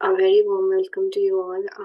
A very warm welcome to you all।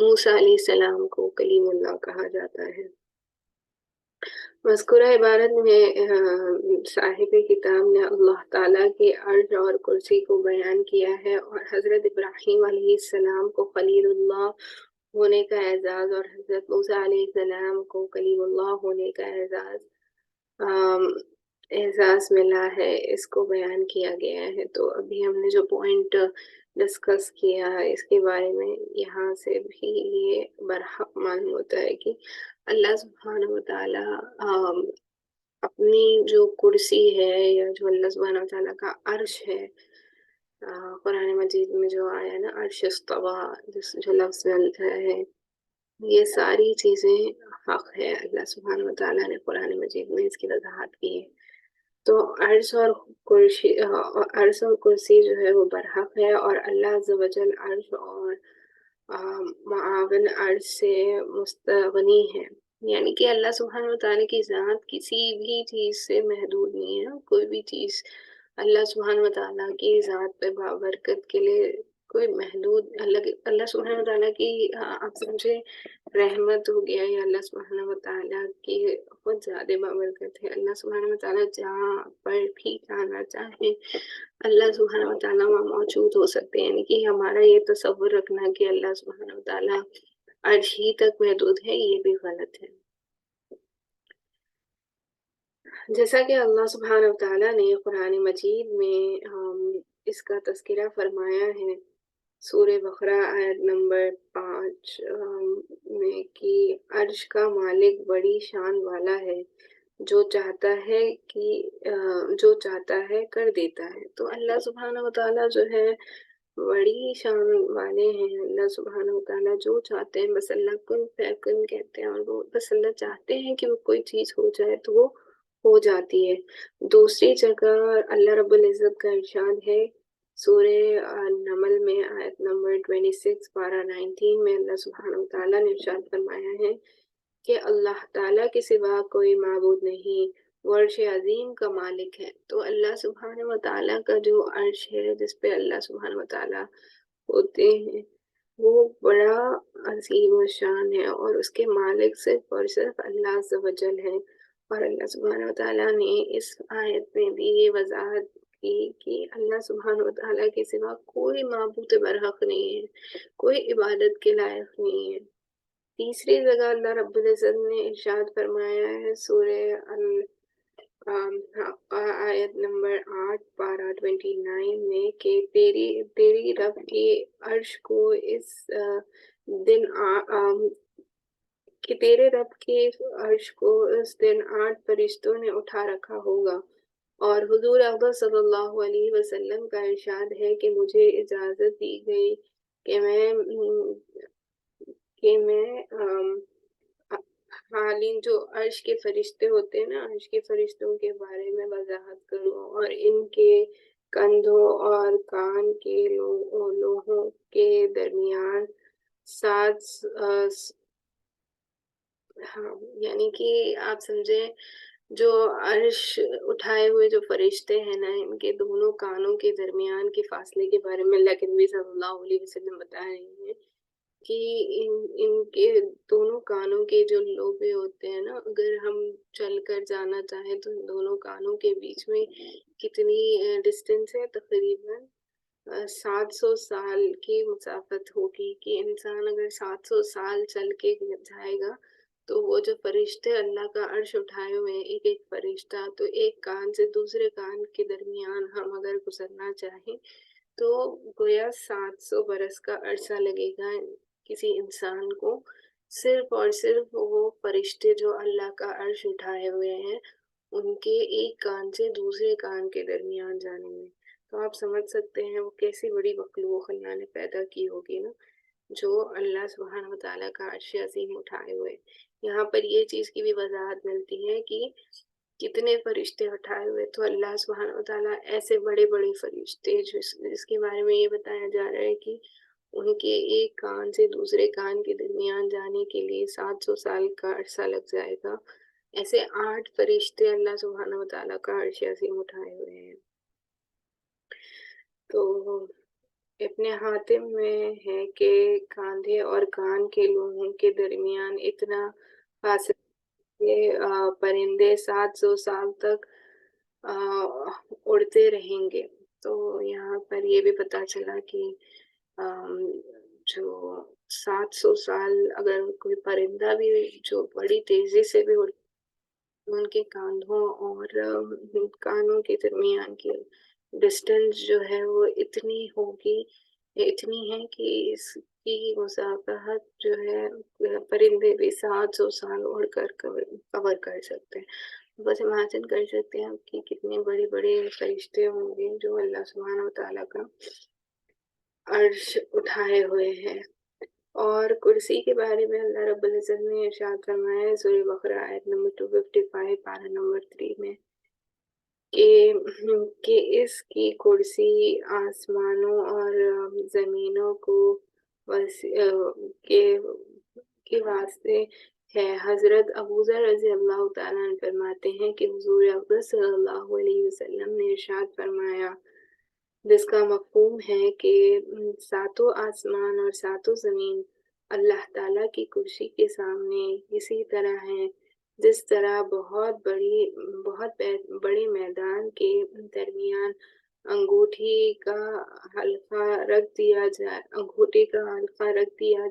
موسیٰ علیہ السلام کو کلیم اللہ کہا جاتا ہے۔ مذکورہ عبارت میں صاحب کتاب نے اللہ تعالیٰ کے عرش اور کرسی کو بیان کیا ہے، اور حضرت ابراہیم علیہ السلام کو خلیل اللہ ہونے کا اعزاز اور حضرت موسیٰ علیہ السلام کو کلیم اللہ ہونے کا اعزاز ملا ہے، اس کو بیان کیا گیا ہے۔ تو ابھی ہم نے جو پوائنٹ ڈسکس کیا اس کے بارے میں، یہاں سے بھی یہ برحق معلوم ہوتا ہے کہ اللہ سبحانہ وتعالیٰ اپنی جو کرسی ہے یا جو اللہ سبحانہ وتعالیٰ کا عرش ہے، قرآن مجید میں جو آیا نا عرش استوا، جو لفظ ملتا ہے، یہ ساری چیزیں حق ہے۔ اللہ سبحانہ وتعالیٰ نے قرآن مجید میں اس کی وضاحت کی ہے۔ تو عرش اور کرسی جو ہے وہ برحق ہے، اور اللہ عز و جل عرش اور معاون عرش سے مستغنی ہے، یعنی کہ اللہ سبحانہ وتعالیٰ کی ذات کسی بھی چیز سے محدود نہیں ہے۔ کوئی بھی چیز اللہ سبحانہ وتعالیٰ کی ذات پہ بابرکت کے لیے کوئی محدود، اللہ سبحانہ وتعالیٰ کی آپ سمجھے رحمت ہو گیا، یا اللہ سبحانہ وتعالیٰ کی بہت زیادہ بابرکت ہے۔ اللہ سبحانہ وتعالیٰ جہاں پر بھی جانا چاہے اللہ سبحانہ وتعالیٰ وہاں موجود ہو سکتے ہیں، یعنی کہ ہمارا یہ تصور رکھنا کہ اللہ سبحانہ وتعالیٰ عرش ہی تک محدود ہے، یہ بھی غلط ہے۔ جیسا کہ اللہ سبحانہ وتعالیٰ نے قرآن مجید میں اس کا تذکرہ فرمایا ہے سورہ بقرہ آیت نمبر 5 میں کہ عرش کا مالک بڑی شان والا ہے، جو چاہتا ہے کر دیتا ہے۔ تو اللہ سبحانہ وتعالیٰ جو ہے بڑی شان والے ہیں۔ اللہ سبحانہ وتعالیٰ جو چاہتے ہیں، بس اللہ کن فیکن کہتے ہیں، اور وہ بس اللہ چاہتے ہیں کہ وہ کوئی چیز ہو جائے تو وہ ہو جاتی ہے۔ دوسری جگہ اللہ رب العزت کا ارشاد ہے سورہ نمل میں آیت نمبر 26 پارہ 19 میں اللہ سبحانہ وتعالیٰ نے ارشاد فرمایا ہے کہ اللہ تعالیٰ کے سوا کوئی معبود نہیں، وہ عرش عظیم کا مالک ہے۔ تو اللہ سبحانہ وتعالیٰ کا جو عرش ہے جس پہ اللہ سبحانہ وتعالیٰ ہوتے ہیں، وہ بڑا عظیم و شان ہے، اور اس کے مالک صرف اور صرف اللہ عز و جل ہے۔ اور اللہ سبحانہ وتعالیٰ نے اس آیت میں بھی یہ وضاحت کی کہ اللہ سبحانہ وتعالیٰ کے سوا کوئی معبود برحق نہیں ہے، کوئی عبادت کے لائق نہیں ہے۔ تیسری جگہ اللہ رب العزت نے ارشاد فرمایا ہے سورہ الحاقہ آیت نمبر 8 پارہ 29 میں کہ تیری رب کے عرش کو اس دن کہ تیرے رب کے عرش کو اس دن 8 فرشتوں نے اٹھا رکھا ہوگا۔ اور حضور اقدس صلی اللہ علیہ وسلم کا ارشاد ہے کہ مجھے اجازت دی گئی کہ میں حالین جو عرش کے فرشتے ہوتے ہیں نا، عرش کے فرشتوں کے بارے میں وضاحت کروں، اور ان کے کندھوں اور کان کے لوہوں کے درمیان 7 یعنی کہ آپ سمجھے جو عرش اٹھائے ہوئے جو فرشتے ہیں نا، ان کے دونوں کانوں کے درمیان کے فاصلے کے بارے میں اللہ کے نبی صلی اللہ علیہ وسلم بتا رہے ہیں کہ ان کے دونوں کانوں کے جو لوبے ہوتے ہیں نا، اگر ہم چل کر جانا چاہیں تو ان دونوں کانوں کے بیچ میں کتنی ڈسٹینس ہے، تقریباً 700 سال کی مسافت ہوگی، کہ انسان اگر 700 سال چل کے جائے گا تو وہ جو فرشتے اللہ کا عرش اٹھائے ہوئے ہیں، ایک ایک فرشتہ، تو ایک کان سے دوسرے کان کے درمیان ہم اگر گزرنا چاہیں تو گویا 700 برس کا عرصہ لگے گا کسی انسان کو، صرف اور صرف وہ فرشتے جو اللہ کا عرش اٹھائے ہوئے ہیں ان کے ایک کان سے دوسرے کان کے درمیان جانے میں۔ تو آپ سمجھ سکتے ہیں وہ کیسی بڑی مخلوق اللہ نے پیدا کی ہوگی نا، جو اللہ سبحانہ وتعالیٰ کا عرش عظیم اٹھائے ہوئے۔ یہاں پر یہ چیز کی بھی وضاحت ملتی ہے کہ کتنے فرشتے اٹھائے ہوئے، تو اللہ سبحانہ وتعالیٰ ایسے بڑے بڑے فرشتے جس کے بارے میں یہ بتایا جا رہا ہے کہ ان کے ایک کان سے دوسرے کان کے درمیان جانے کے لیے 700 سال کا عرصہ لگ جائے گا، ایسے 8 فرشتے اللہ سبحانہ وتعالیٰ کا عرش عظیم اٹھائے ہوئے ہیں۔ تو ابن حاتم میں ہے کہ کاندھے اور کان کے لوگوں کے درمیان اتنا فاصلہ کہ پرندے 700 سال تک اڑتے رہیں گے۔ تو یہاں پر یہ بھی پتا چلا کہ جو 700 سال اگر کوئی پرندہ بھی جو بڑی تیزی سے بھی ان کے کاندھوں اور کانوں کے درمیان کی ڈسٹینس جو ہے وہ اتنی ہوگی، اتنی ہے کہ اس کی مسافت جو ہے پرندے بھی 700 سال اڑ کر کور کر سکتے ہیں۔ بس امیجن کر سکتے ہیں کہ کتنے بڑے بڑے فرشتے ہوں گے جو اللہ سبحانہ وتعالیٰ کا عرش اٹھائے ہوئے ہیں۔ اور کرسی کے بارے میں اللہ رب العزت نے ارشاد فرمایا ہے سورہ بقرہ آیت نمبر 255 پارہ نمبر 3 میں کہ اس کی کرسی آسمانوں اور زمینوں کو کے واسطے ہے۔ حضرت ابوذر رضی اللہ تعالیٰ عنہ فرماتے ہیں کہ حضور اقدس صلی اللہ علیہ وسلم نے ارشاد فرمایا، جس کا مفہوم ہے کہ ساتوں آسمان اور ساتوں زمین اللہ تعالیٰ کی کرسی کے سامنے اسی طرح ہیں جس طرح بہت بڑے میدان کے درمیان انگوٹھی کا حلقہ رکھ دیا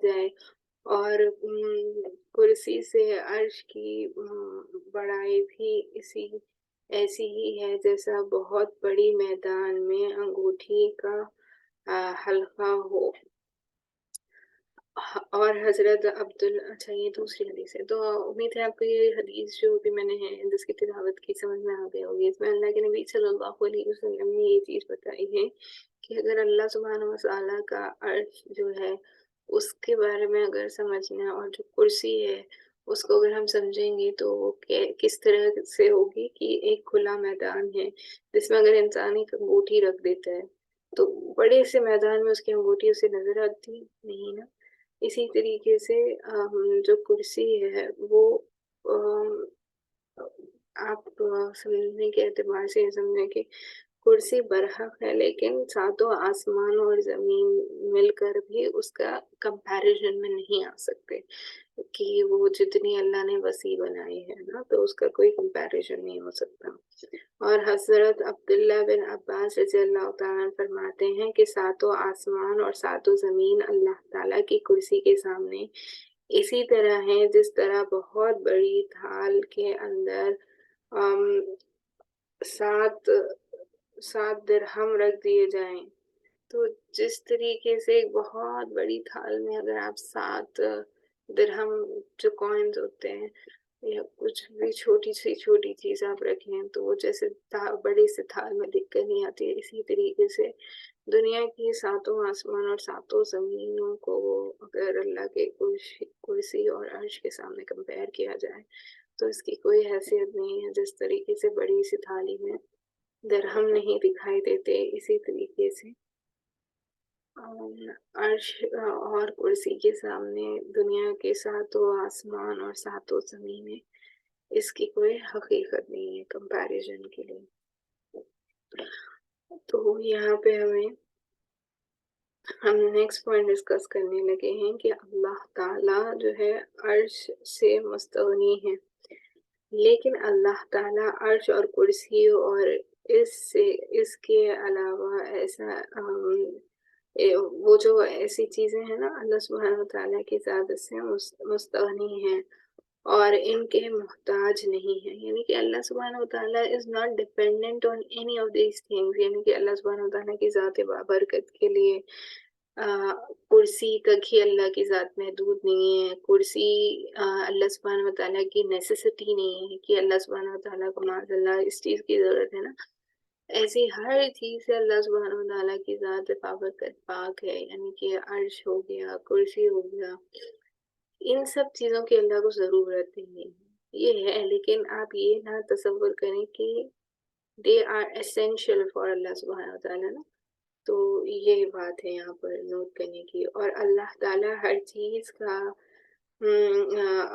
جائے اور کرسی سے عرش کی بڑائی بھی ایسی ہی ہے جیسا بہت بڑی میدان میں انگوٹھی کا حلقہ ہو۔ اور حضرت اچھا یہ دوسری حدیث ہے، تو امید ہے آپ کو یہ حدیث جو بھی میں نے جس کی تلاوت کی سمجھ میں آ گئی ہوگی۔ اس میں اللہ کے نبی صلی اللہ علیہ وسلم نے یہ چیز بتائی ہے کہ اگر اللہ سبحانہ وتعالیٰ کا عرش جو ہے اس کے بارے میں اگر سمجھنا، اور جو کرسی ہے اس کو اگر ہم سمجھیں گے تو وہ کس طرح سے ہوگی کہ ایک کھلا میدان ہے جس میں اگر انسان ایک انگوٹھی رکھ دیتا ہے تو بڑے سے میدان میں اس کی انگوٹھی اسے نظر آتی نہیں نا۔ اسی طریقے سے جو کرسی ہے وہ آپ سمجھنے کے اعتبار سے یہ سمجھیں کہ کرسی برحق ہے، لیکن ساتوں آسمان اور زمین مل کر بھی اس کا کمپیریزن میں نہیں آ سکتے کہ وہ جتنی اللہ نے وسیع بنائی ہے نا، تو اس کا کوئی کمپیریزن نہیں ہو سکتا۔ اور حضرت عبداللہ بن عباس رضی اللہ تعالیٰ عنہ فرماتے ہیں کہ ساتوں آسمان اور ساتوں زمین اللہ تعالیٰ کی کرسی کے سامنے اسی طرح ہیں جس طرح بہت بڑی تھال کے اندر 7 درہم رکھ دیے جائیں۔ تو جس طریقے سے ایک بہت بڑی تھال میں اگر آپ 7 درہم جو کوئنز ہوتے ہیں یا کچھ بھی چھوٹی چیز آپ رکھیں تو وہ جیسے بڑی سے تھال میں دکھ کر نہیں آتی ہے، اسی طریقے سے دنیا کی ساتوں آسمان اور ساتوں زمینوں کو اگر اللہ کے کرسی اور عرش کے سامنے کمپیئر کیا جائے تو اس کی کوئی حیثیت نہیں ہے۔ جس طریقے سے بڑی سی تھالی میں درہم نہیں دکھائی دیتے، اسی طریقے سے عرش اور کرسی کے سامنے دنیا کے ساتوں آسمان اور ساتوں زمینیں، اس کی کوئی حقیقت نہیں ہے کمپیریزن کے لیے۔ تو یہاں پہ ہم نیکسٹ پوائنٹ ڈسکس کرنے لگے ہیں کہ اللہ تعالیٰ جو ہے عرش سے مستغنی ہے، لیکن اللہ تعالیٰ عرش اور کرسی اور اس کے علاوہ وہ جو ایسی چیزیں ہیں نا اللہ سبحانہ وتعالیٰ کی ذات سے مستغنی ہیں اور ان کے محتاج نہیں ہیں، یعنی کہ اللہ سبحانہ وتعالیٰ is not dependent on any of these things، یعنی کہ اللہ سبحانہ وتعالیٰ کی ذات بابرکت کے لیے کرسی تک ہی اللہ کی ذات محدود نہیں ہے، کرسی اللہ سبحانہ وتعالیٰ کی نیسیسٹی نہیں ہے کہ اللہ سبحانہ وتعالیٰ کو معاذ اللہ اس چیز کی ضرورت ہے نا، ایسی ہر چیز سے اللہ سبحانہ وتعالیٰ کی ذات بابرکت پاک ہے، یعنی کہ عرش ہو گیا، کرسی ہو گیا، ان سب چیزوں کی اللہ کو ضرورت نہیں ہے، یہ ہے، لیکن آپ یہ نہ تصور کریں کہ they are essential for اللہ سبحانہ وتعالیٰ نا۔ تو یہ بات ہے یہاں پر نوٹ کرنے کی۔ اور اللہ تعالیٰ ہر چیز کا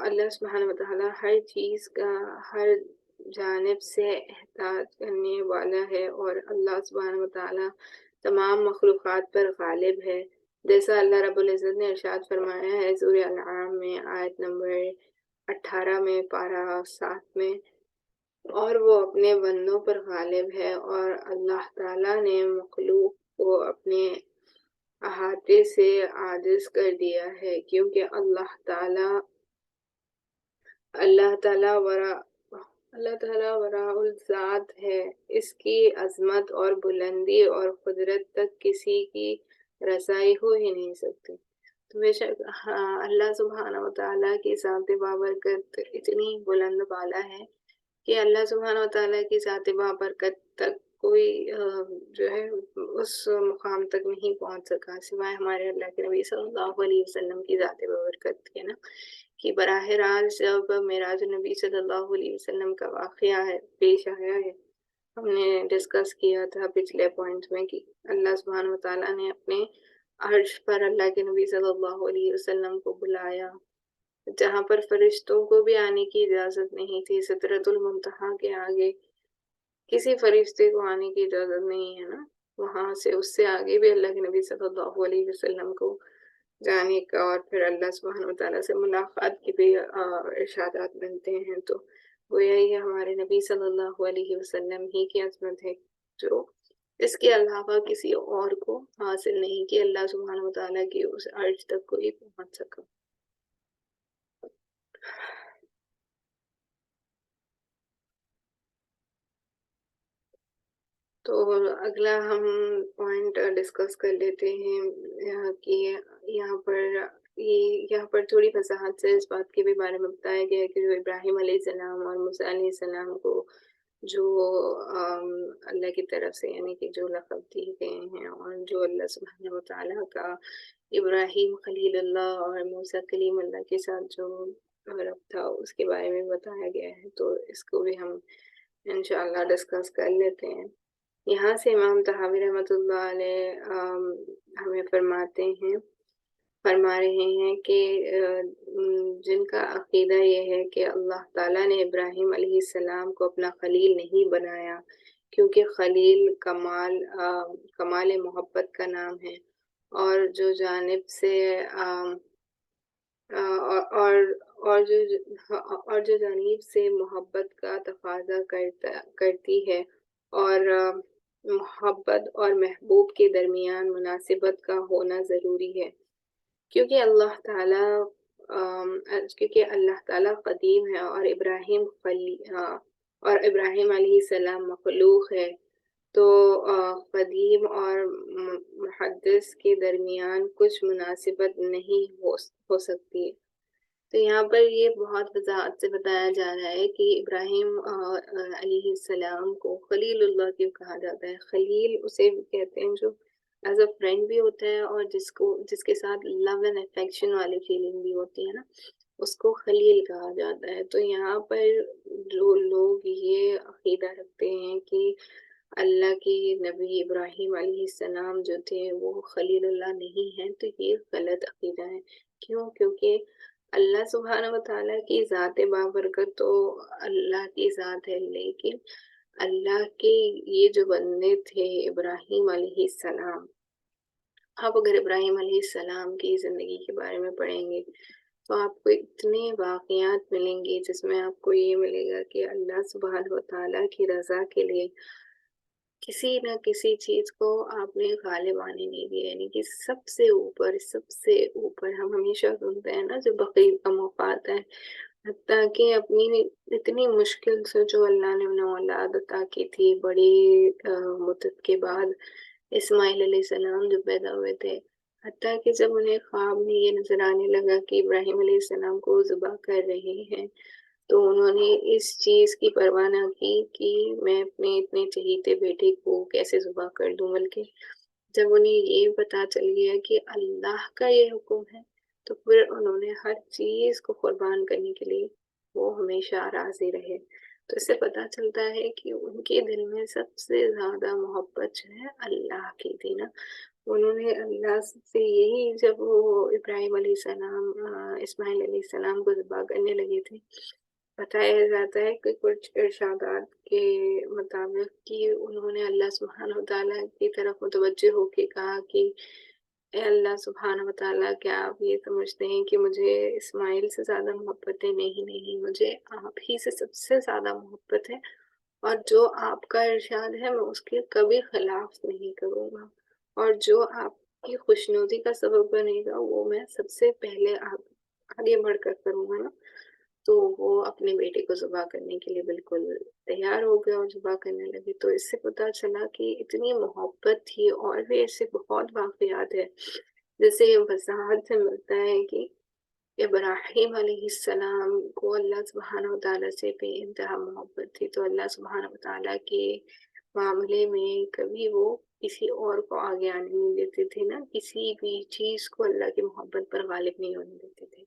اللہ سبحانہ وتعالیٰ ہر چیز کا ہر جانب سے احاطہ کرنے والا ہے، اور اللہ سبحانہ وتعالیٰ تمام مخلوقات پر غالب ہے، جیسا اللہ رب العزت نے ارشاد فرمایا ہے سورہ انعام میں آیت نمبر 18 میں پارہ 7 میں، اور وہ اپنے بندوں پر غالب ہے، اور اللہ تعالیٰ نے مخلوق کو اپنے احاطے سے عاجز کر دیا ہے، کیونکہ اللہ تعالیٰ وراء الذات ہے، اس کی عظمت اور بلندی اور قدرت تک کسی کی رسائی ہو ہی نہیں سکتی۔ تو بے شک اللہ سبحانہ وتعالیٰ کی ذات بابرکت اتنی بلند بالا ہے کہ اللہ سبحانہ وتعالیٰ کی ذات بابرکت تک کوئی جو ہے اس مقام تک نہیں پہنچ سکا سوائے ہمارے اللہ کے نبی صلی اللہ علیہ وسلم کی ذات بابرکت کے نا، کہ براہ راست جب معراج نبی صلی اللہ علیہ وسلم کا واقعہ ہے پیش آیا ہے، ہم نے ڈسکس کیا تھا پچھلے پوائنٹ میں کہ اللہ سبحانہ وتعالیٰ نے اپنے عرش پر اللہ کے نبی صلی اللہ علیہ وسلم کو بلایا، جہاں پر فرشتوں کو بھی آنے کی اجازت نہیں تھی، سدرۃ المنتہا کے آگے کسی فرشتے کو آنے کی اجازت نہیں ہے نا، وہاں سے اس سے آگے بھی اللہ کے نبی صلی اللہ علیہ وسلم کو جانے کا اور پھر اللہ سبحانہ وتعالیٰ سے ملاقات کی بھی ارشادات ملتے ہیں، تو گویا یہ ہمارے نبی صلی اللہ علیہ وسلم ہی کی عظمت ہے جو اس کے علاوہ کسی اور کو حاصل نہیں کہ اللہ سبحانہ وتعالیٰ کی اس عرش تک کوئی پہنچ سکا۔ تو اگلا ہم پوائنٹ ڈسکس کر لیتے ہیں کہ یہاں پر تھوڑی وضاحت سے اس بات کے بھی بارے میں بتایا گیا ہے کہ جو ابراہیم علیہ السلام اور موسیٰ علیہ السلام کو جو اللہ کی طرف سے یعنی کہ جو لقب دیے گئے ہیں اور جو اللہ سبحانہ وتعالیٰ کا ابراہیم خلیل اللہ اور موسیٰ کلیم اللہ کے ساتھ جو رب تھا اس کے بارے میں بتایا گیا ہے، تو اس کو بھی ہم انشاءاللہ ڈسکس کر لیتے ہیں۔ یہاں سے امام طحاوی رحمۃ اللہ علیہ ہمیں فرما رہے ہیں کہ جن کا عقیدہ یہ ہے کہ اللہ تعالیٰ نے ابراہیم علیہ السلام کو اپنا خلیل نہیں بنایا، کیونکہ خلیل کمال محبت کا نام ہے، اور جو جانب سے اور جو جانب سے محبت کا تقاضا کرتی ہے، اور محبت اور محبوب کے درمیان مناسبت کا ہونا ضروری ہے، کیونکہ اللہ تعالیٰ قدیم ہے اور ابراہیم علیہ السلام مخلوق ہے، تو قدیم اور محدث کے درمیان کچھ مناسبت نہیں ہو سکتی۔ تو یہاں پر یہ بہت وضاحت سے بتایا جا رہا ہے کہ ابراہیم علیہ السلام کو خلیل اللہ کیوں کہا جاتا ہے۔ خلیل اسے کہتے ہیں جو ایز اے فرینڈ بھی ہوتا ہے اور جس کے ساتھ لو اینڈ افیکشن والی فیلنگ بھی ہوتی ہے نا، اس کو خلیل کہا جاتا ہے۔ تو یہاں پر جو لوگ یہ عقیدہ رکھتے ہیں کہ اللہ کی نبی ابراہیم علیہ السلام جو تھے وہ خلیل اللہ نہیں ہیں، تو یہ غلط عقیدہ ہے۔ کیونکہ اللہ سبحانہ وتعالیٰ کی ذات بابرکت تو اللہ کی ذات ہے، لیکن اللہ کے یہ جو بندے تھے ابراہیم علیہ السلام، آپ اگر ابراہیم علیہ السلام کی زندگی کے بارے میں پڑھیں گے تو آپ کو اتنے واقعات ملیں گے جس میں آپ کو یہ ملے گا کہ اللہ سبحانہ وتعالیٰ کی رضا کے لیے کسی نہ کسی چیز کو آپ نے غالب آنے نہیں دیا، یعنی کہ سب سے اوپر ہم ہمیشہ سنتے ہیں نا جب بقرعید کا موقع آتا ہے، حتیٰ کہ اپنی اتنی مشکل سے جو اللہ نے انہیں اولاد عطا کی تھی بڑی مدت کے بعد، اسماعیل علیہ السلام جو پیدا ہوئے تھے، حتیٰ کہ جب انہیں خواب میں یہ نظر آنے لگا کہ ابراہیم علیہ السلام کو ذبح کر رہے ہیں، تو انہوں نے اس چیز کی پرواہ نہ کی کہ میں اپنے اتنے چہیتے بیٹے کو کیسے ذبح کر دوں، بلکہ جب انہیں یہ پتا چل گیا کہ اللہ کا یہ حکم ہے تو پھر انہوں نے ہر چیز کو قربان کرنے کے لیے وہ ہمیشہ راضی رہے۔ تو اس سے پتا چلتا ہے کہ ان کے دل میں سب سے زیادہ محبت جو ہے اللہ کی تھی نا، انہوں نے اللہ سے یہی جب وہ ابراہیم علیہ السلام اسماعیل علیہ السلام کو ذبح کرنے لگے تھے بتایا جاتا ہے کہ کچھ ارشادات کے مطابق کہ انہوں نے اللہ سبحانہ وتعالیٰ کی طرف متوجہ ہو کے کہا کہ اے اللہ سبحانہ وتعالیٰ، کیا آپ یہ سمجھتے ہیں کہ مجھے اسماعیل سے زیادہ محبت ہے؟ نہیں، مجھے آپ ہی سے سب سے زیادہ محبت ہے، اور جو آپ کا ارشاد ہے میں اس کے کبھی خلاف نہیں کروں گا، اور جو آپ کی خوشنودی کا سبب بنے گا وہ میں سب سے پہلے آگے بڑھ کر کروں گا نا۔ تو وہ اپنے بیٹے کو ذبح کرنے کے لیے بالکل تیار ہو گئے اور ذبح کرنے لگے۔ تو اس سے پتہ چلا کہ اتنی محبت تھی، اور بھی ایسے بہت واقعات ہیں جس سے یہ وضاحت سے ملتا ہے کہ ابراہیم علیہ السلام کو اللہ سبحانہ وتعالیٰ سے بے انتہا محبت تھی، تو اللہ سبحانہ وتعالیٰ کے معاملے میں کبھی وہ کسی اور کو آگے آنے نہیں دیتے تھے، نا کسی بھی چیز کو اللہ کی محبت پر غالب نہیں ہونے دیتے تھے۔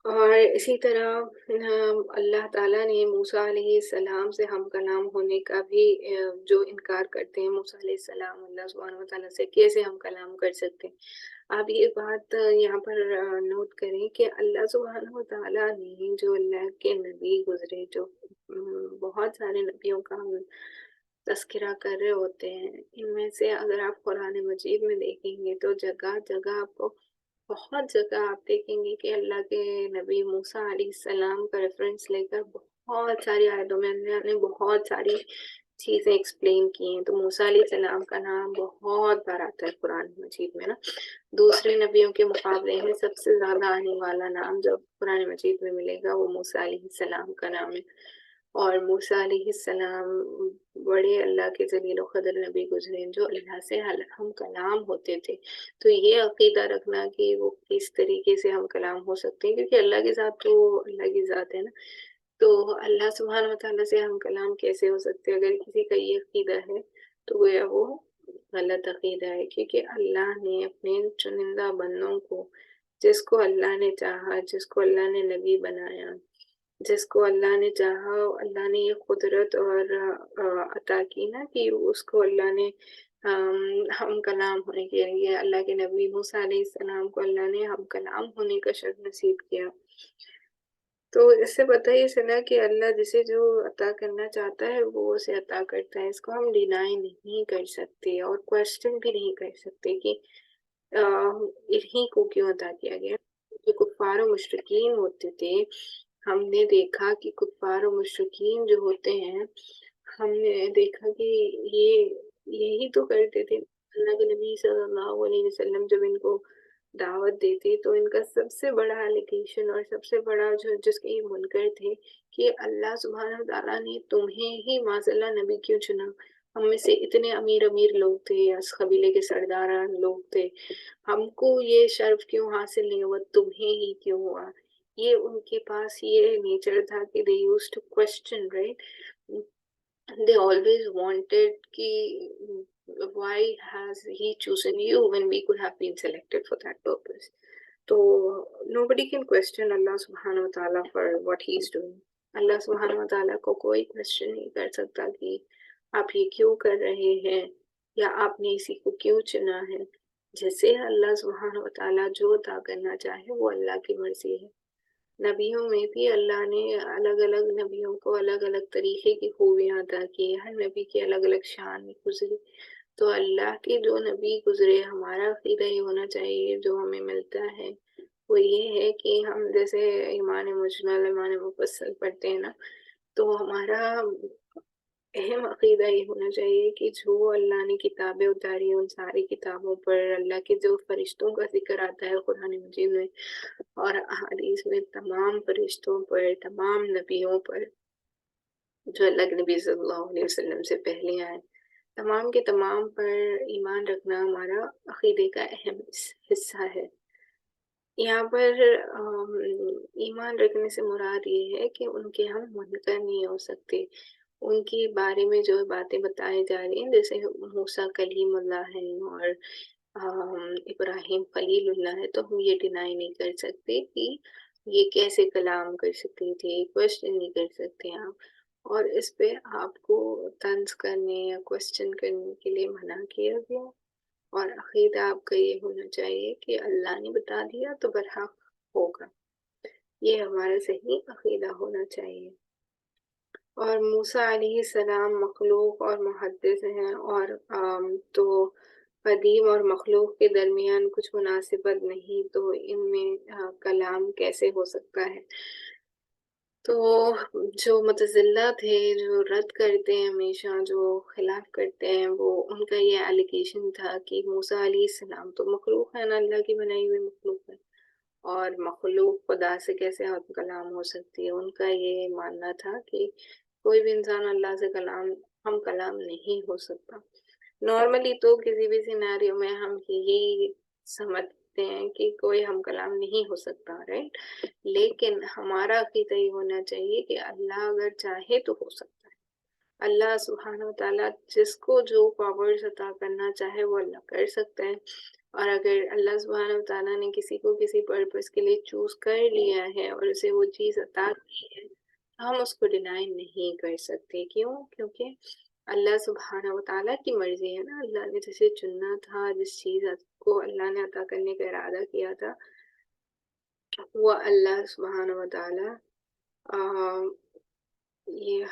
اور اسی طرح اللہ تعالیٰ نے موسیٰ علیہ السلام سے ہم کلام ہونے کا بھی جو انکار کرتے ہیں، موسیٰ علیہ السلام اللہ سبحانہ وتعالیٰ سے کیسے ہم کلام کر سکتے ہیں؟ آپ یہ بات یہاں پر نوٹ کریں کہ اللہ سبحانہ وتعالیٰ نے جو اللہ کے نبی گزرے، جو بہت سارے نبیوں کا ہم تذکرہ کر رہے ہوتے ہیں، ان میں سے اگر آپ قرآن مجید میں دیکھیں گے تو جگہ جگہ آپ کو بہت جگہ آپ دیکھیں گے کہ اللہ کے نبی موسیٰ علیہ السلام کا ریفرنس لے کر بہت ساری آیتوں میں اللہ نے بہت ساری چیزیں ایکسپلین کی ہیں۔ تو موسیٰ علیہ السلام کا نام بہت بار آتا ہے قرآن مجید میں نا۔ دوسرے نبیوں کے مقابلے میں سب سے زیادہ آنے والا نام جو قرآن مجید میں ملے گا وہ موسیٰ علیہ السلام کا نام ہے۔ اور موسیٰ علیہ السلام بڑے اللہ کے ذلیل و قدر نبی گزرے جو اللہ سے ہم کلام ہوتے تھے۔ تو یہ عقیدہ رکھنا کہ وہ کس طریقے سے ہم کلام ہو سکتے ہیں، کیونکہ اللہ کی ذات تو اللہ کی ذات ہے نا، تو اللہ سبحانہ وتعالیٰ سے ہم کلام کیسے ہو سکتے ہیں؟ اگر کسی کا یہ عقیدہ ہے تو گویا وہ غلط عقیدہ ہے، کیونکہ اللہ نے اپنے چنندہ بندوں کو، جس کو اللہ نے چاہا، جس کو اللہ نے نبی بنایا، جس کو اللہ نے چاہا، اللہ نے یہ قدرت اور عطا کی نا کہ اس کو اللہ نے ہم کلام ہونے کے لیے، اللہ کے نبی موسیٰ علیہ السلام کو اللہ نے ہم کلام ہونے کا شرف نصیب کیا۔ تو اس سے پتہ یہ چلا کہ اللہ جسے جو عطا کرنا چاہتا ہے وہ اسے عطا کرتا ہے، اس کو ہم ڈینائی نہیں کر سکتے اور کوشچن بھی نہیں کر سکتے کہ انہیں کو کیوں عطا کیا گیا۔ جو کفار و مشرکین ہوتے تھے، ہم نے دیکھا کہ کفار و مشرکین جو ہوتے ہیں، ہم نے دیکھا کہ یہی تو کرتے تھے۔ اللہ کے نبی صلی اللہ علیہ وسلم جب ان کو دعوت دیتے تو ان کا سب سے بڑا الیگیشن اور سب سے بڑا جو جس کے یہ منکر تھے کہ اللہ سبحانہ وتعالیٰ نے تمہیں ہی معاذ اللہ نبی کیوں چنا؟ ہم میں سے اتنے امیر لوگ تھے، اس قبیلے کے سرداران لوگ تھے، ہم کو یہ شرف کیوں حاصل نہیں ہوا، تمہیں ہی کیوں ہوا؟ یہ ان کے پاس یہ نیچر تھا کہ they used to question, right? They always wanted کہ why has he chosen you when we could have been selected for that purpose? تو nobody can question اللہ سبحانہ وتعالیٰ for what he is doing. اللہ سبحانہ وتعالیٰ کو کوئی question نہیں کر سکتا کہ آپ یہ کیوں کر رہے ہیں یا آپ نے اسی کو کیوں چنا ہے۔ جیسے اللہ سبحانہ وتعالیٰ جو عطا کرنا چاہے وہ اللہ کی مرضی ہے۔ نبیوں میں بھی اللہ نے الگ الگ نبیوں کو الگ الگ طریقے کی خوبیاں عطا کی، ہر نبی کی الگ الگ شان گزری۔ تو اللہ کے جو نبی گزرے، ہمارا عقیدہ یہ ہونا چاہیے جو ہمیں ملتا ہے وہ یہ ہے کہ ہم جیسے ایمان مجمل، ایمان مفصل پڑھتے ہیں نا، تو ہمارا اہم عقیدہ یہ ہونا چاہیے کہ جو اللہ نے کتابیں اتاری ہیں ان ساری کتابوں پر اللہ کے جو فرشتوں کا ذکر آتا ہے قرآن مجید میں اور احادیث میں، تمام فرشتوں پر، تمام نبیوں پر جو اللہ کے نبی صلی اللہ علیہ وسلم سے پہلے آئے، تمام کے تمام پر ایمان رکھنا ہمارا عقیدے کا اہم حصہ ہے۔ یہاں پر ایمان رکھنے سے مراد یہ ہے کہ ان کے ہم منکر نہیں ہو سکتے، ان کے بارے میں جو باتیں بتائی جا رہی ہیں جیسے موسیٰ کلیم اللہ ہے اور ابراہیم خلیل اللہ ہے، تو ہم یہ ڈینائی نہیں کر سکتے کہ یہ کیسے کلام کر سکتے تھے، کوشچن نہیں کر سکتے آپ، اور اس پہ آپ کو طنز کرنے یا کوشچن کرنے کے لیے منع کیا گیا۔ اور عقیدہ آپ کا یہ ہونا چاہیے کہ اللہ نے بتا دیا تو برحق ہوگا۔ یہ ہمارا صحیح عقیدہ ہونا چاہیے۔ اور موسیٰ علیہ السلام مخلوق اور محدث ہیں، اور تو قدیم اور مخلوق کے درمیان کچھ مناسبت نہیں، تو ان میں کلام کیسے ہو سکتا ہے؟ تو جو معتزلہ تھے، جو رد کرتے ہیں ہمیشہ، جو خلاف کرتے ہیں، وہ ان کا یہ الیگیشن تھا کہ موسیٰ علیہ السلام تو مخلوق ہے نا، اللہ کی بنائی ہوئی مخلوق ہے، اور مخلوق خدا سے کیسے کلام ہو سکتی ہے۔ ان کا یہ ماننا تھا کہ کوئی بھی انسان اللہ سے ہم کلام نہیں ہو سکتا۔ نارملی تو کسی بھی سیناریو میں ہم یہی سمجھتے ہیں کہ کوئی ہم کلام نہیں ہو سکتا، رائٹ؟ لیکن ہمارا عقیدہ یہ ہونا چاہیے کہ اللہ اگر چاہے تو ہو سکتا ہے۔ اللہ سبحانہ وتعالیٰ جس کو جو پاورز عطا کرنا چاہے وہ اللہ کر سکتا ہے، اور اگر اللہ سبحانہ وتعالیٰ نے کسی کو کسی پرپس کے لیے چوز کر لیا ہے اور اسے وہ چیز عطا کی ہے، ہم اس کو ڈینائی نہیں کر سکتے۔ کیوں؟ کیونکہ اللہ سبحانہ وتعالیٰ کی مرضی ہے نا، اللہ نے جسے چننا تھا، جس چیز کو اللہ نے عطا کرنے کا ارادہ کیا تھا، وہ اللہ سبحانہ وتعالیٰ یہ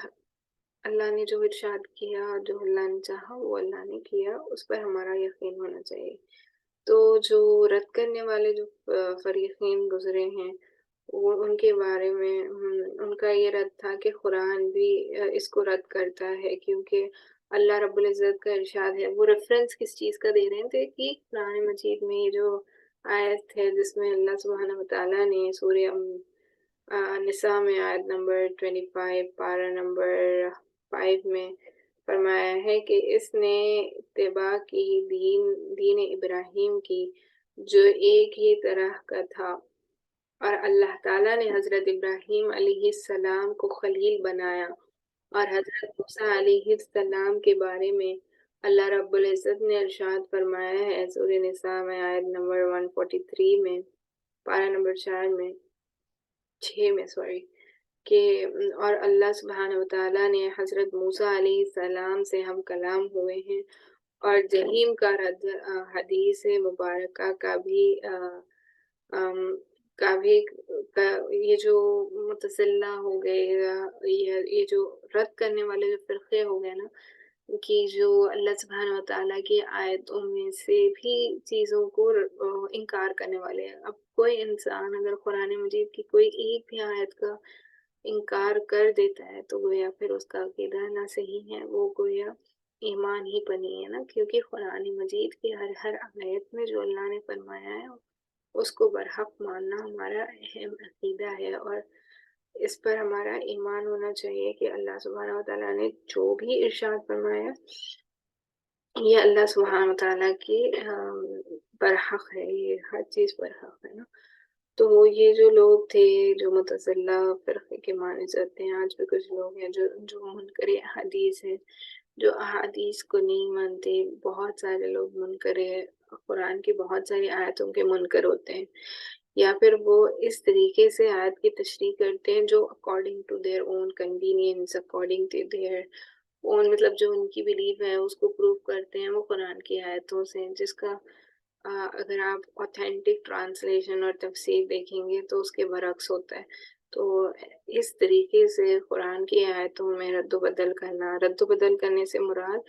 اللہ نے جو ارشاد کیا، جو اللہ نے چاہا وہ اللہ نے کیا، اس پر ہمارا یقین ہونا چاہیے۔ تو جو رد کرنے والے جو فریقین گزرے ہیں، وہ ان کے بارے میں ان کا یہ رد تھا کہ قرآن بھی اس کو رد کرتا ہے، کیونکہ اللہ رب العزت کا ارشاد ہے۔ وہ ریفرنس کس چیز کا دے رہے تھے کہ قرآن مجید میں یہ جو آیت ہے جس میں اللہ سبحانہ وتعالیٰ نے سورہ نساء میں آیت نمبر 25 پارہ نمبر 5 میں فرمایا ہے کہ اس نے اتباع کی دین ابراہیم کی جو ایک ہی طرح کا تھا، اور اللہ تعالیٰ نے حضرت ابراہیم علیہ السلام کو خلیل بنایا، اور حضرت موسیٰ علیہ السلام کے بارے میں اللہ رب العزت نے ارشاد فرمایا ہے سورہ نساء میں آیت نمبر 143 میں پارہ نمبر 6 میں کہ اور اللہ سبحانہ وتعالیٰ نے حضرت موسیٰ علیہ السلام سے ہم کلام ہوئے ہیں، اور جہیم کا رد حدیث مبارکہ یہ جو متزلہ ہو گئے، یہ جو رد کرنے والے جو فرقے ہو گئے نا، کہ جو اللہ سبحانہ وتعالیٰ کی آیتوں میں سے بھی چیزوں کو انکار کرنے والے ہیں۔ اب کوئی انسان اگر قرآن مجید کی کوئی ایک بھی آیت کا انکار کر دیتا ہے تو گویا پھر اس کا عقیدہ نہ صحیح ہے، وہ گویا ایمان ہی پر نہیں ہے نا، کیونکہ قرآن مجید کی ہر آیت میں جو اللہ نے فرمایا ہے اس کو برحق ماننا ہمارا اہم عقیدہ ہے، اور اس پر ہمارا ایمان ہونا چاہیے کہ اللہ سبحانہ وتعالیٰ نے جو بھی ارشاد فرمایا یہ اللہ سبحانہ وتعالیٰ کی برحق ہے، یہ ہر چیز برحق ہے نا۔ تو یہ جو لوگ تھے جو متزلہ فرقے کے مانے جاتے ہیں، آج بھی کچھ لوگ ہیں جو منکر حدیث ہیں، جو احادیث کو نہیں مانتے۔ بہت سارے لوگ منکر قرآن کی بہت ساری آیتوں کے منکر ہوتے ہیں، یا پھر وہ اس طریقے سے آیت کی تشریح کرتے ہیں جو according to their own convenience, according to their own, مطلب جو ان کی بلیف ہے اس کو پروف کرتے ہیں وہ قرآن کی آیتوں سے، جس کا اگر آپ اوتھینٹک ٹرانسلیشن اور تفسیر دیکھیں گے تو اس کے برعکس ہوتا ہے۔ تو اس طریقے سے قرآن کی آیتوں میں رد و بدل کرنے سے مراد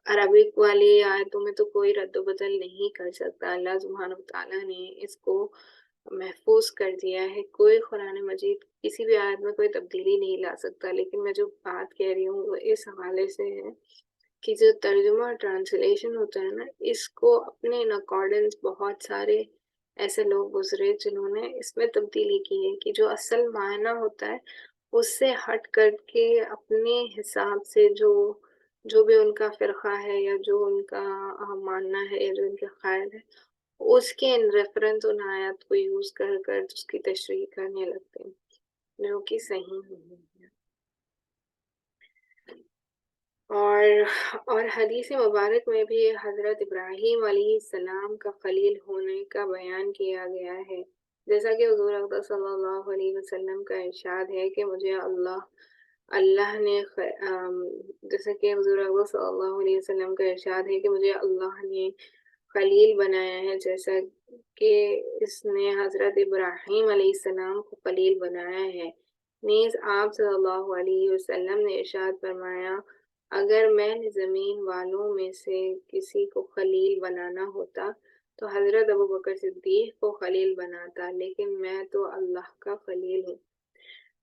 عربک والی آیتوں میں تو کوئی رد و بدل نہیں کر سکتا، اللہ سبحانہ وتعالیٰ نے اس کو محفوظ کر دیا ہے، کوئی قرآن مجید کسی بھی آیت میں کوئی تبدیلی نہیں لا سکتا۔ لیکن میں جو بات کہہ رہی ہوں وہ اس حوالے سے ہے کہ جو ترجمہ اور ٹرانسلیشن ہوتا ہے نا، اس کو اپنے ان اکارڈنس بہت سارے ایسے لوگ گزرے جنہوں نے اس میں تبدیلی کی ہے کہ جو اصل معنی ہوتا ہے اس سے ہٹ کر کے اپنے حساب سے جو بھی ان کا فرقہ ہے یا جو ان کا ماننا ہے یا جو ان کے قائل ہے، اس کے ان ریفرنس ان آیات کو یوز کر کر اس کی تشریح کرنے لگتے ہیں، جو کہ صحیح نہیں ہے۔ اور حدیث مبارک میں بھی حضرت ابراہیم علیہ السلام کا خلیل ہونے کا بیان کیا گیا ہے، جیسا کہ حضور اقدس صلی اللہ علیہ وسلم کا ارشاد ہے کہ مجھے اللہ نے جیسا کہ حضور اقدس صلی اللہ علیہ وسلم کا ارشاد ہے کہ مجھے اللہ نے خلیل بنایا ہے، کہ اس نے حضرت ابراہیم علیہ السلام کو خلیل بنایا ہے۔ نیز آپ صلی اللہ علیہ وسلم نے ارشاد فرمایا، اگر میں نے زمین والوں میں سے کسی کو خلیل بنانا ہوتا تو حضرت ابوبکر صدیق کو خلیل بناتا، لیکن میں تو اللہ کا خلیل ہوں۔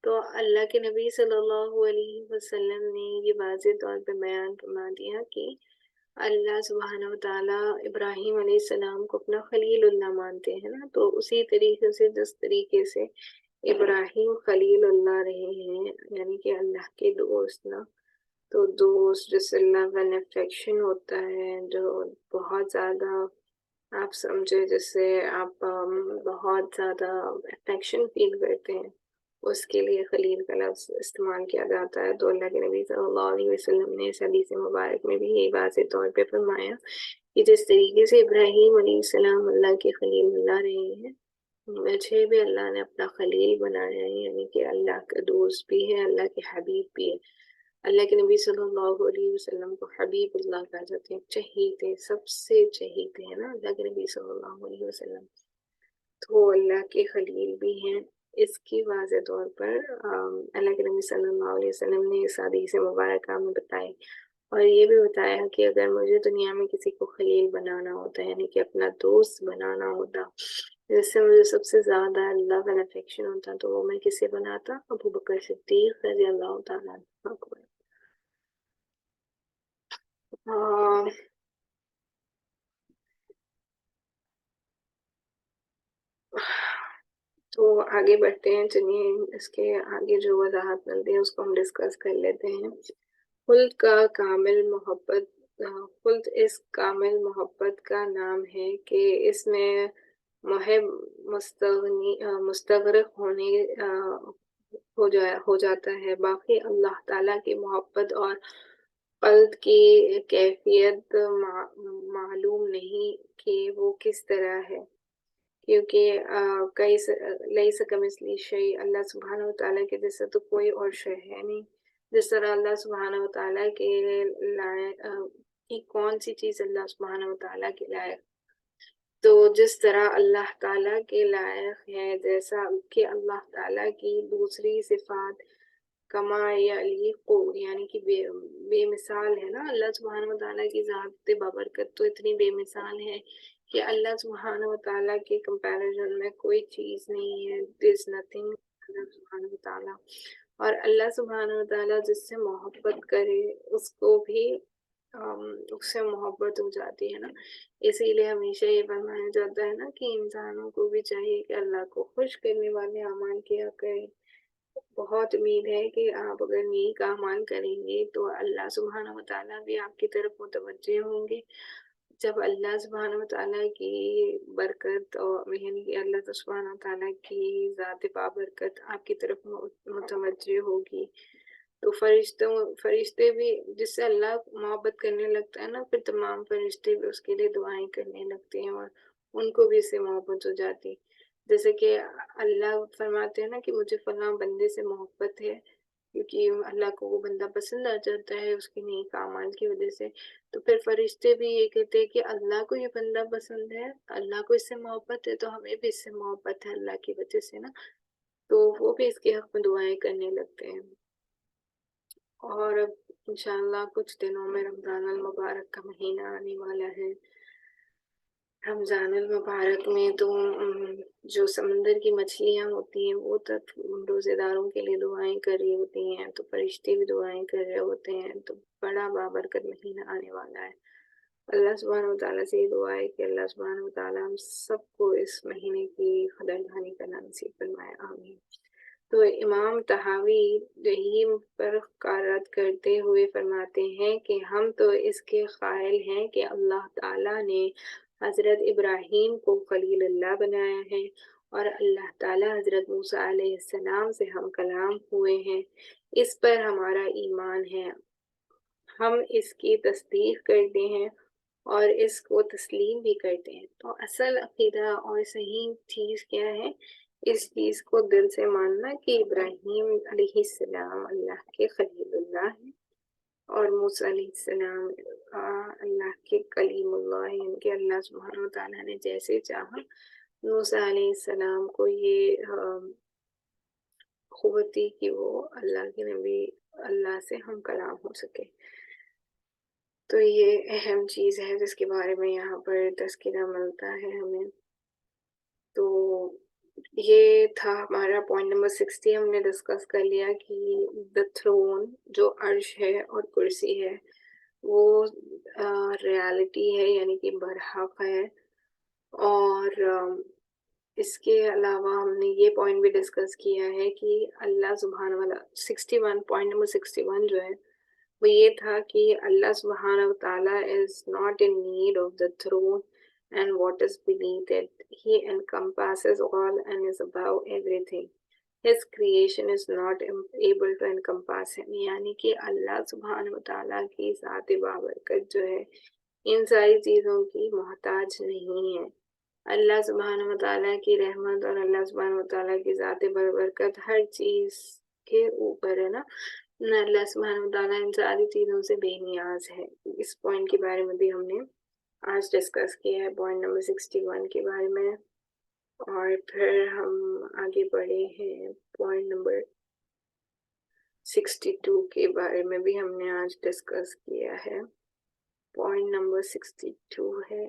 تو اللہ کے نبی صلی اللہ علیہ وسلم نے یہ واضح طور پہ بیان فرما دیا کہ اللہ سبحانہ و تعالیٰ ابراہیم علیہ السلام کو اپنا خلیل اللہ مانتے ہیں نا، تو اسی طریقے سے جس طریقے سے ابراہیم خلیل اللہ رہے ہیں، یعنی کہ اللہ کے دوست نا، تو دوست جس سے اللہ کا افیکشن ہوتا ہے، جو بہت زیادہ آپ سمجھے جس سے آپ بہت زیادہ افیکشن فیل کرتے ہیں، اس کے لیے خلیل کا لفظ استعمال کیا جاتا ہے۔ تو اللہ کے نبی صلی اللہ علیہ وسلم نے اس حدیث مبارک میں بھی یہ واضح طور پہ فرمایا کہ جس طریقے سے ابراہیم علیہ السلام اللہ کے خلیل اللہ رہے ہیں، مجھے بھی اللہ نے اپنا خلیل بنایا ہے، یعنی کہ اللہ کا دوست بھی ہے، اللہ کے حبیب بھی ہے۔ اللہ کے نبی صلی اللہ علیہ وسلم کو حبیب اللہ کہا جاتے ہیں، چہیتے، سب سے چہیتے ہیں نا اللہ کے نبی صلی اللہ علیہ وسلم، تو اللہ کے خلیل بھی ہیں۔ اس کی واضح طور پر اللہ کے نبی صلی اللہ علیہ وسلم نے اس حدیث مبارکہ میں بتائی، اور یہ بھی بتایا کہ اگر مجھے دنیا میں کسی کو خلیل بنانا ہوتا ہے، یعنی کہ اپنا دوست بنانا ہوتا، جس سے مجھے سب سے زیادہ اللہ کا افیکشن ہوتا، تو وہ میں کسے بناتا؟ ابو بکر صدیق رضی اللہ تعالیٰ عنہ کو۔ تو آگے بڑھتے ہیں، چلیے اس کے آگے جو وضاحت ملتی ہے اس کو ہم ڈسکس کر لیتے ہیں۔ خلد کا کامل محبت، خلد اس کامل محبت کا نام ہے کہ اس میں محب مستغرق ہونے ہو جاتا ہے۔ باقی اللہ تعالیٰ کی محبت اور خلد کی کیفیت معلوم نہیں کہ وہ کس طرح ہے، کیونکہ لیس کمثلہ شیء، اللہ سبحانہ و تعالیٰ کے جیسا تو کوئی اور شے ہے نہیں۔ جس طرح اللہ سبحانہ و تعالیٰ کے لائق کی کون سی چیز اللہ سبحانہ و تعالیٰ کے لائق، تو جس طرح اللہ تعالیٰ کے لائق ہے، جیسا کہ اللہ تعالیٰ کی دوسری صفات کما یلیق، یعنی کہ بے مثال ہے نا، اللہ سبحانہ و تعالیٰ کی ذات بابرکت تو اتنی بے مثال ہے کہ اللہ سبحانہ و تعالیٰ کے کمپیریزن میں کوئی چیز نہیں ہے، there's nothing اللہ سبحانہ و تعالیٰ۔ اور اللہ سبحانہ و تعالیٰ جس سے محبت کرے اس کو بھی اس سے محبت ہو جاتی ہے نا، اسی لیے ہمیشہ یہ فرمایا جاتا ہے نا کہ انسانوں کو بھی چاہیے کہ اللہ کو خوش کرنے والے اعمال کیا کریں۔ بہت امید ہے کہ آپ اگر نیک اعمال کریں گے تو اللہ سبحانہ و تعالیٰ بھی آپ کی طرف متوجہ ہوں گے۔ جب اللہ سبحانہ و تعالیٰ کی برکت اور یعنی کہ اللہ سبحانہ و تعالیٰ کی ذات بابرکت آپ کی طرف متوجہ ہوگی، تو فرشتے بھی جس سے اللہ محبت کرنے لگتا ہے نا، پھر تمام فرشتے بھی اس کے لیے دعائیں کرنے لگتے ہیں اور ان کو بھی اس سے محبت ہو جاتی، جیسے کہ اللہ فرماتے ہیں نا کہ مجھے فلاں بندے سے محبت ہے، کیونکہ اللہ کو وہ بندہ پسند آ جاتا ہے اس کے نیک اعمال کی وجہ سے، تو پھر فرشتے بھی یہ کہتے ہیں کہ اللہ کو یہ بندہ پسند ہے، اللہ کو اس سے محبت ہے، تو ہمیں بھی اس سے محبت ہے اللہ کی وجہ سے نا، تو وہ بھی اس کے حق میں دعائیں کرنے لگتے ہیں۔ اور انشاءاللہ کچھ دنوں میں رمضان المبارک کا مہینہ آنے والا ہے۔ رمضان المبارک میں تو جو سمندر کی مچھلیاں ہوتی ہیں وہ تک روزے داروں کے لیے دعائیں کر رہی ہوتی ہیں، تو فرشتے بھی دعائیں کر رہے ہوتے ہیں، تو بڑا بابرکت مہینہ آنے والا ہے۔ اللہ سبحانہ و تعالیٰ سے یہ دعا ہے کہ اللہ سبحانہ و تعالیٰ ہم سب کو اس مہینے کی قدردانی کرنا نصیب فرمائے، آمین۔ تو امام طحاوی رحیم پر قارت کرتے ہوئے فرماتے ہیں کہ ہم تو اس کے قائل ہیں کہ اللہ تعالیٰ نے حضرت ابراہیم کو خلیل اللہ بنایا ہے، اور اللہ تعالیٰ حضرت موسیٰ علیہ السلام سے ہم کلام ہوئے ہیں، اس پر ہمارا ایمان ہے، ہم اس کی تصدیق کرتے ہیں اور اس کو تسلیم بھی کرتے ہیں۔ تو اصل عقیدہ اور صحیح چیز کیا ہے؟ اس چیز کو دل سے ماننا کہ ابراہیم علیہ السلام اللہ کے خلیل اللہ ہیں، اور موسیٰ علیہ السلام اللہ کے کلیم اللہ ہیں، ان کے اللہ سبحانہ وتعالیٰ نے جیسے چاہا موسیٰ علیہ السلام کو یہ قوت دی کہ وہ اللہ کے نبی اللہ سے ہم کلام ہو سکے. تو یہ اہم چیز ہے جس کے بارے میں یہاں پر تذکرہ ملتا ہے ہمیں. تو یہ تھا ہمارا پوائنٹ نمبر 60. ہم نے ڈسکس کر لیا کہ دا تھرون جو عرش ہے اور کرسی ہے وہ ریالٹی ہے، یعنی کہ برحق ہے. اور اس کے علاوہ ہم نے یہ پوائنٹ بھی ڈسکس کیا ہے کہ اللہ سبحانہ والا 61 پوائنٹ نمبر 61 جو ہے وہ یہ تھا کہ اللہ سبحانہ وتعالیٰ is not in need of the throne and what is beneath it. He encompasses all and is above everything. His creation is not able to encompass him. یعنی کہ اللہ سبحانہ وتعالیٰ کی ذات بابرکت جو ہے ان ساری چیزوں کی محتاج نہیں ہے. اللہ سبحانہ وتعالیٰ کی رحمت اور اللہ سبحانہ وتعالیٰ کی ذات بابرکت ہر چیز کے اوپر ہے نا. اللہ سبحانہ وتعالیٰ ان ساری چیزوں سے بے نیاز ہے. اس پوائنٹ کے بارے میں بھی ہم نے آج ڈسکس کیا ہے، پوائنٹ نمبر 61 کے بارے میں. اور پھر ہم آگے بڑھے ہیں پوائنٹ نمبر 62 کے بارے میں بھی ہم نے آج ڈسکس کیا ہے. پوائنٹ نمبر 62 ہے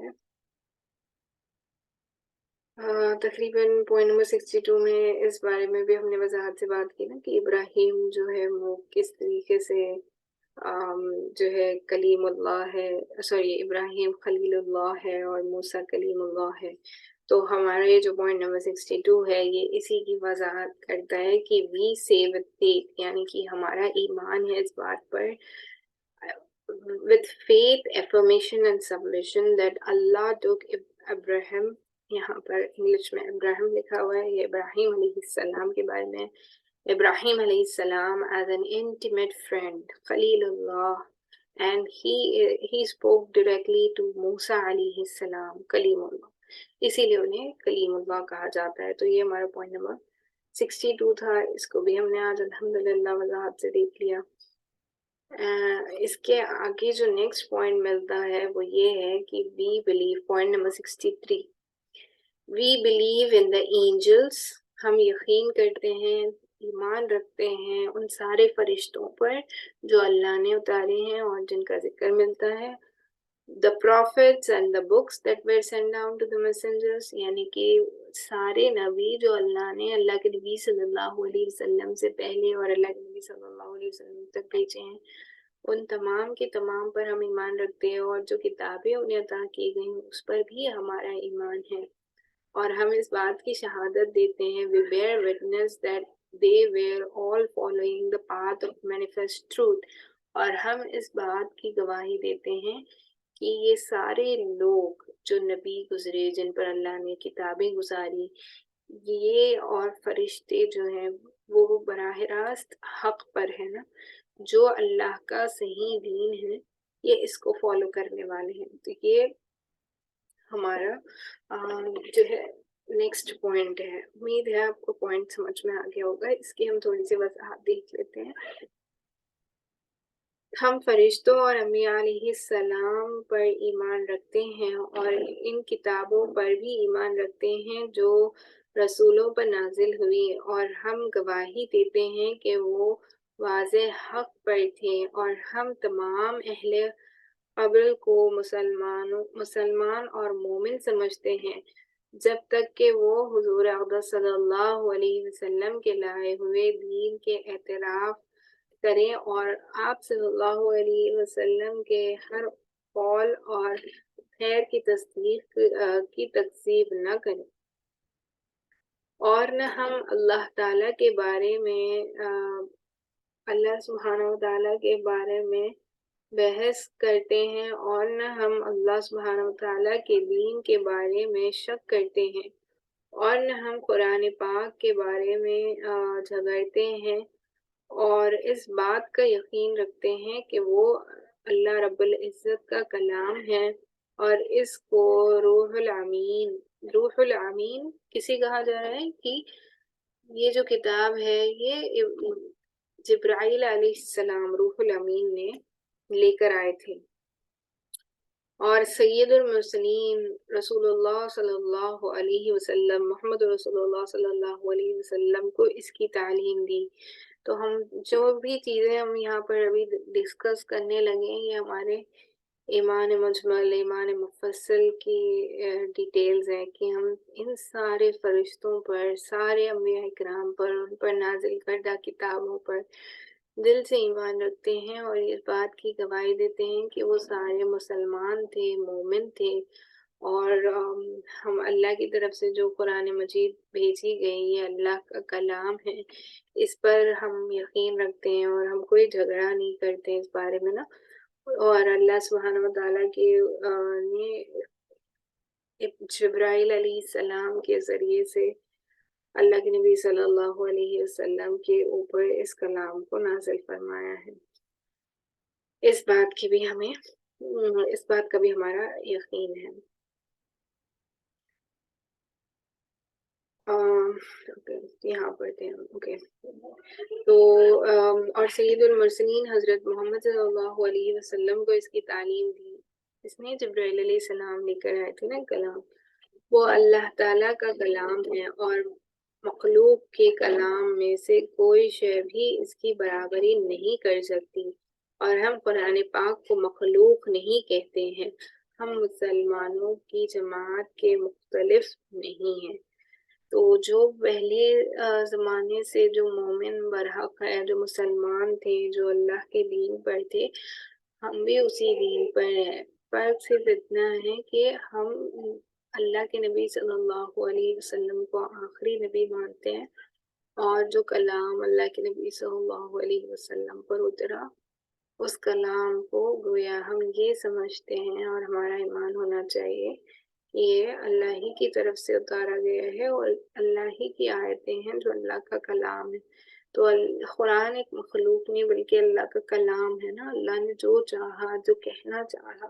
تقریباً پوائنٹ نمبر 62 میں اس بارے میں بھی ہم نے وضاحت سے بات کی نا کہ ابراہیم جو ہے وہ کس طریقے سے جو ہے کلیم اللہ ہے، سوری ابراہیم خلیل اللہ ہے اور موسیٰ کلیم اللہ ہے. تو ہمارا یہ جو پوائنٹ نمبر 62 ہے یہ اسی کی وضاحت کرتا ہے کہ وی سے with faith، یعنی کہ ہمارا ایمان ہے اس بات پر with faith, affirmation and submission that Allah took Abraham، یہاں پر انگلش میں ابراہیم لکھا ہوا ہے، یہ ابراہیم علیہ السلام کے بارے میں. ابراہیم علیہ السلام as an intimate friend، Khalil Allah, and he spoke directly to موسیٰ علیہ السلام، کلیم اللہ، اسی لیے انہیں کلیم اللہ کہا جاتا ہے. تو یہ ہمارا پوائنٹ نمبر 62 تھا، اس کو بھی ہم نے آج الحمدللہ وضاحت سے دیکھ لیا. اس کے آگے جو نیکسٹ پوائنٹ ملتا ہے وہ یہ ہے کہ we believe, point number 63، we believe in the angels, ہم یقین کرتے ہیں، ایمان رکھتے ہیں ان سارے فرشتوں پر جو اللہ نے اتارے ہیں اور جن کا ذکر ملتا ہے. دا prophets and the books that were sent down to the messengers، یعنی کہ سارے نبی جو اللہ نے اللہ کے نبی صلی اللہ علیہ وسلم سے پہلے اور اللہ کے نبی صلی اللہ علیہ وسلم تک بھیجے ہیں، ان تمام کے تمام پر ہم ایمان رکھتے ہیں، اور جو کتابیں انہیں عطا کی گئیں اس پر بھی ہمارا ایمان ہے. اور ہم اس بات کی شہادت دیتے ہیں we bear witness that they were all following the path of manifest truth، اور ہم اس بات کی گواہی دیتے ہیں کہ یہ سارے لوگ جو نبی گزرے، جن پر اللہ نے کتابیں گزاری، یہ اور فرشتے جو ہیں وہ براہ راست حق پر ہے نا، جو اللہ کا صحیح دین ہے یہ اس کو فالو کرنے والے ہیں. تو یہ ہمارا جو ہے نیکسٹ پوائنٹ ہے. امید ہے آپ کو پوائنٹ سمجھ میں آ گیا ہوگا. اس کی ہم تھوڑی سی وضاحت دیکھ لیتے ہیں. ہم فرشتوں اور انبیاء علیہ السلام پر ایمان رکھتے ہیں اور ان کتابوں پر بھی ایمان رکھتے ہیں جو رسولوں پر نازل ہوئی، اور ہم گواہی دیتے ہیں کہ وہ واضح حق پر تھے، اور ہم تمام اہل قبل کو مسلمان اور مومن سمجھتے ہیں جب تک کہ وہ حضور اقدس صلی اللہ علیہ وسلم کے لائے ہوئے دین کے اعتراف کریں اور آپ صلی اللہ علیہ وسلم کے ہر قول اور خیر کی تصدیق کی تکذیب نہ کریں. اور نہ ہم اللہ تعالیٰ کے بارے میں اللہ سبحانہ وتعالیٰ کے بارے میں بحث کرتے ہیں، اور نہ ہم اللہ سبحانہ وتعالیٰ کے دین کے بارے میں شک کرتے ہیں، اور نہ ہم قرآن پاک کے بارے میں جھگڑتے ہیں، اور اس بات کا یقین رکھتے ہیں کہ وہ اللہ رب العزت کا کلام ہے، اور اس کو روح الامین کسی کہا جا رہا ہے کہ یہ جو کتاب ہے یہ جبرائیل علیہ السلام روح الامین نے لے کر آئے تھے، اور سید المرسلین رسول اللہ صلی اللہ علیہ وسلم محمد رسول اللہ صلی اللہ علیہ وسلم کو اس کی تعلیم دی۔ تو ہم جو بھی چیزیں ہم یہاں پر ابھی ڈسکس کرنے لگے ہیں، یہ ہمارے ایمان مجمل، ایمان مفصل کی ڈیٹیلز ہیں کہ ہم ان سارے فرشتوں پر، سارے انبیاء کرام پر، ان پر نازل کردہ کتابوں پر دل سے ایمان رکھتے ہیں، اور اس بات کی گواہی دیتے ہیں کہ وہ سارے مسلمان تھے، مومن تھے، اور ہم اللہ کی طرف سے جو قرآن مجید بھیجی گئی، یہ اللہ کا کلام ہے، اس پر ہم یقین رکھتے ہیں، اور ہم کوئی جھگڑا نہیں کرتے اس بارے میں نا۔ اور اللہ سبحانہ وتعالیٰ کے نے جبرائیل علیہ السلام کے ذریعے سے اللہ کے نبی صلی اللہ علیہ وسلم کے اوپر اس کلام کو نازل فرمایا ہے۔ اس بات کا بھی ہمارا یقین ہے۔ یہاں پڑھتے ہیں اوکے۔ تو اور سید المرسلین حضرت محمد صلی اللہ علیہ وسلم کو اس کی تعلیم دی۔ اس نے جبرائیل علیہ السلام لے کر آئے تھے نا کلام، وہ اللہ تعالیٰ کا کلام ہے، اور مخلوق کے کلام میں سے کوئی شے بھی اس کی برابری نہیں کر سکتی، اور ہم قرآن پاک کو مخلوق نہیں کہتے ہیں، ہم مسلمانوں کی جماعت کے مختلف نہیں ہیں۔ تو جو پہلے زمانے سے جو مومن برحق ہے، جو مسلمان تھے، جو اللہ کے دین پر تھے، ہم بھی اسی دین پر ہیں۔ فرق صرف اتنا ہے کہ ہم اللہ کے نبی صلی اللہ علیہ وسلم کو آخری نبی مانتے ہیں، اور جو کلام اللہ کے نبی صلی اللہ علیہ وسلم پر اترا، اس کلام کو گویا ہم یہ سمجھتے ہیں، اور ہمارا ایمان ہونا چاہیے کہ یہ اللہ ہی کی طرف سے اتارا گیا ہے، اور اللہ ہی کی آیتیں ہیں جو اللہ کا کلام ہے۔ تو قرآن ایک مخلوق نہیں بلکہ اللہ کا کلام ہے نا۔ اللہ نے جو چاہا، جو کہنا چاہا،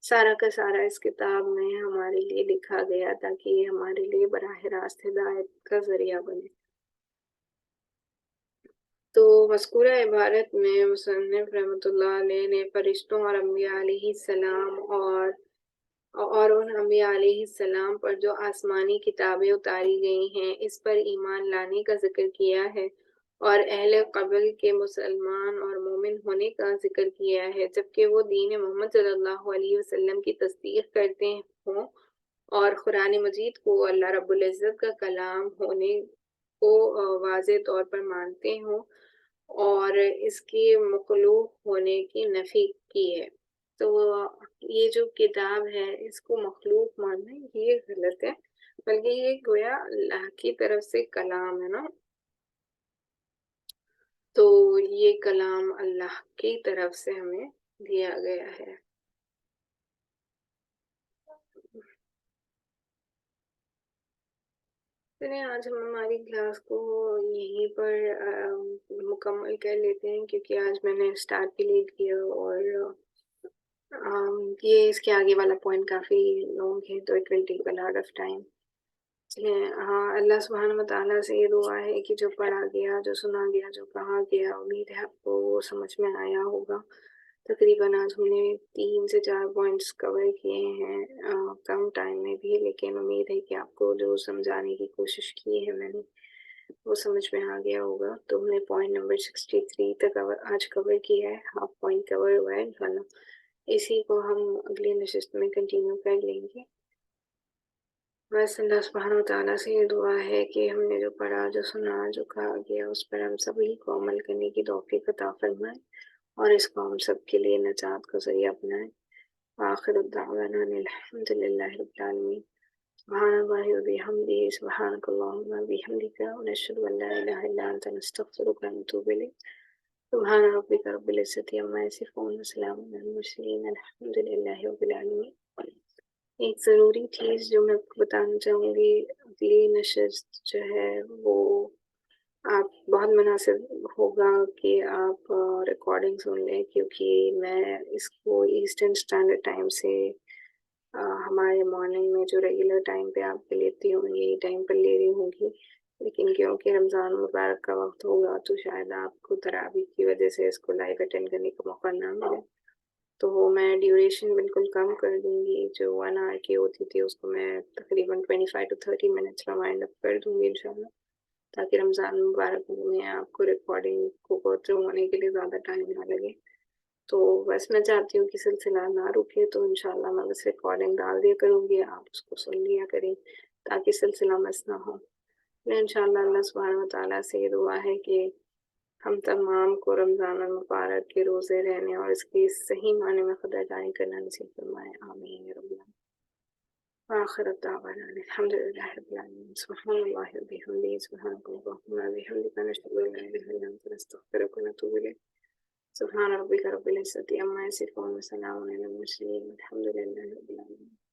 سارا کا سارا اس کتاب میں ہمارے لیے لکھا گیا، تاکہ یہ ہمارے لیے براہ راست ہدایت کا ذریعہ بنے۔ تو مذکورہ عبارت میں مصنف رحمۃ اللہ علیہ نے فرشتوں اور انبیاء علیہ السلام اور ان انبیاء علیہ السلام پر جو آسمانی کتابیں اتاری گئی ہیں، اس پر ایمان لانے کا ذکر کیا ہے، اور اہل قبل کے مسلمان اور مومن ہونے کا ذکر کیا ہے، جبکہ وہ دین محمد صلی اللہ علیہ وسلم کی تصدیق کرتے ہوں، اور قرآن مجید کو اللہ رب العزت کا کلام ہونے کو واضح طور پر مانتے ہوں، اور اس کی مخلوق ہونے کی نفی کی ہے۔ تو یہ جو کتاب ہے، اس کو مخلوق ماننا یہ غلط ہے، بلکہ یہ گویا اللہ کی طرف سے کلام ہے نا۔ تو یہ کلام اللہ کی طرف سے ہمیں دیا گیا ہے۔ چلیں آج ہم ہماری کلاس کو یہیں پر مکمل کر لیتے ہیں، کیونکہ آج میں نے اسٹارٹ بھی لیٹ کیا، اور یہ اس کے آگے والا پوائنٹ کافی لانگ ہے، تو it will take a lot of time. ہاں، اللہ سبحانہ وتعالیٰ سے یہ دعا ہے کہ جو پڑھا گیا، جو سنا گیا، جو کہا گیا، امید ہے آپ کو وہ سمجھ میں آیا ہوگا۔ تقریباً آج ہم نے 3 سے 4 پوائنٹس کور کیے ہیں کم ٹائم میں بھی، لیکن امید ہے کہ آپ کو جو سمجھانے کی کوشش کی ہے میں نے وہ سمجھ میں آ گیا ہوگا۔ تو ہم نے پوائنٹ نمبر 63 تک آج کور کیا ہے، ہاف پوائنٹ کور ہوا ہے انشاءاللہ۔ اسی کو ہم اگلی نشست میں کنٹینیو کر لیں گے۔ بس اللہ سبحانہ وتعالیٰ سے یہ دعا ہے کہ ہم نے جو پڑھا، جو سنا، جو کہا گیا، اس پر ہم سبھی کو عمل کرنے کی توفیق عطا فرمائے، اور اس کو ہم سب کے لیے نجات کا ذریعہ بنائے۔ آخر الدعوانا الحمد للہ رب العالمین۔ سبحان اللہ وبحمدہ، سبحانک اللہم وبحمدک، ونشہد ان لا الہ الا انت، نستغفرک ونتوب الیک۔ سبحان ربک رب العزت عما یصفون، وسلام علی المرسلین، الحمد للہ رب العالمین۔ ایک ضروری چیز جو میں بتانا چاہوں گی، اگلی نشست جو ہے وہ آپ بہت مناسب ہوگا کہ آپ ریکارڈنگ سن لیں، کیونکہ میں اس کو ایسٹرن اسٹینڈرڈ ٹائم سے ہمارے مارننگ میں جو ریگولر ٹائم پہ آپ کے لیتی ہوں، یہی ٹائم پر لے رہی ہوں گی، لیکن کیونکہ رمضان مبارک کا وقت ہوگا تو شاید آپ کو تراویح کی وجہ سے اس کو لائیو اٹینڈ کرنے کا موقع نہ ملے۔ تو میں ڈیوریشن بالکل کم کر دوں گی، جو 1 hour کی ہوتی تھی اس کو میں تقریباً 25 to 30 minutes ریمائنڈ اپ کر دوں گی انشاءاللہ، تاکہ رمضان مبارک میں آپ کو ریکارڈنگ کو گو تھرو ہونے کے لیے زیادہ ٹائم نہ لگے۔ تو بس میں چاہتی ہوں کہ سلسلہ نہ رکے، تو انشاءاللہ میں بس ریکارڈنگ ڈال دیا کروں گی، آپ اس کو سن لیا کریں تاکہ سلسلہ مس نہ ہو۔ میں انشاءاللہ اللہ سبحانہ وتعالیٰ سے یہ دعا ہے کہ ہم تمام کو رمضان المبارک کے روزے رہنے اور اس کی صحیح معنی میں قدردانی کرنا نصیب فرمائے، آمین یا رب العالمین۔ وآخر دعوانا الحمد للہ رب العالمین، سبحان اللہ وبحمدہ، سبحانک اللہم وبحمدک، نشہد ان لا الہ الا انت، نستغفرک ونتوب الیک۔ سبحان ربک رب العزة عما یصفون، وسلام علی المرسلین، والحمد للہ رب العالمین۔